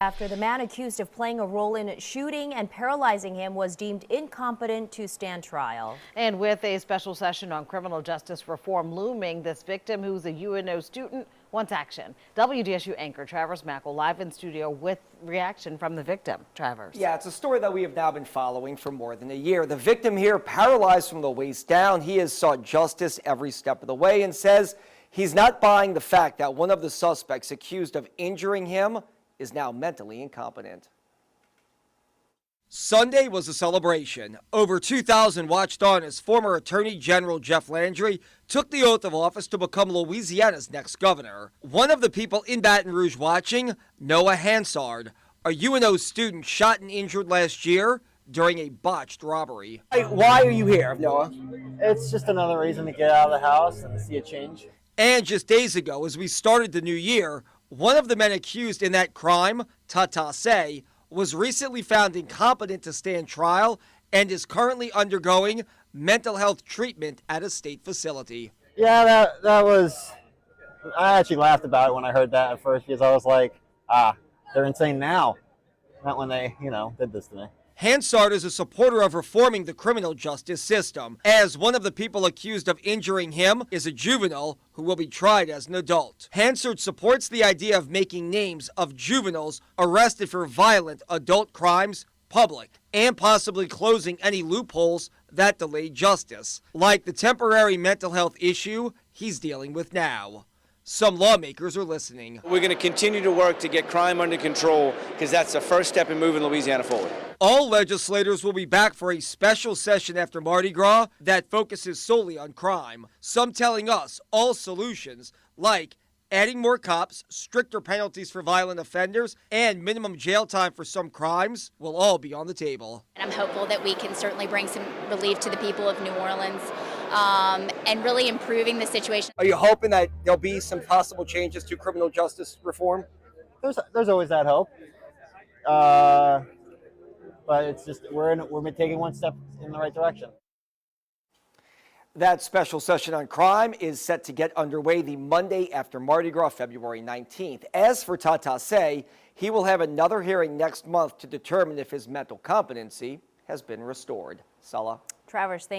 After the man accused of playing a role in shooting and paralyzing him was deemed incompetent to stand trial. And with a special session on criminal justice reform looming, this victim, who's a UNO student, wants action. WDSU anchor Travers Mackel live in studio with reaction from the victim. Travers. Yeah, it's a story that we have now been following for more than a year. The victim here, paralyzed from the waist down, he has sought justice every step of the way and says he's not buying the fact that one of the suspects accused of injuring him is now mentally incompetent. Sunday was a celebration. Over 2,000 watched on as former Attorney General Jeff Landry took the oath of office to become Louisiana's next governor. One of the people in Baton Rouge watching, Noah Hansard, a UNO student shot and injured last year during a botched robbery. Why are you here, Noah? It's just another reason to get out of the house and to see a change. And just days ago, as we started the new year, one of the men accused in that crime, Tata Say, was recently found incompetent to stand trial and is currently undergoing mental health treatment at a state facility. Yeah, that was, I actually laughed about it when I heard that at first because I was like, they're insane now. Not when they, did this to me. Hansard is a supporter of reforming the criminal justice system, as one of the people accused of injuring him is a juvenile who will be tried as an adult. Hansard supports the idea of making names of juveniles arrested for violent adult crimes public and possibly closing any loopholes that delay justice, like the temporary mental health issue he's dealing with now. Some lawmakers are listening. We're going to continue to work to get crime under control because that's the first step in moving Louisiana forward. All legislators will be back for a special session after Mardi Gras that focuses solely on crime. Some telling us all solutions like adding more cops, stricter penalties for violent offenders, and minimum jail time for some crimes will all be on the table. And I'm hopeful that we can certainly bring some relief to the people of New Orleans and really improving the situation. Are you hoping that there'll be some possible changes to criminal justice reform? There's always that hope. But it's just we're taking one step in the right direction. That special session on crime is set to get underway the Monday after Mardi Gras, February 19th. As for Tata Say, he will have another hearing next month to determine if his mental competency has been restored. Sala. Travers, thank you.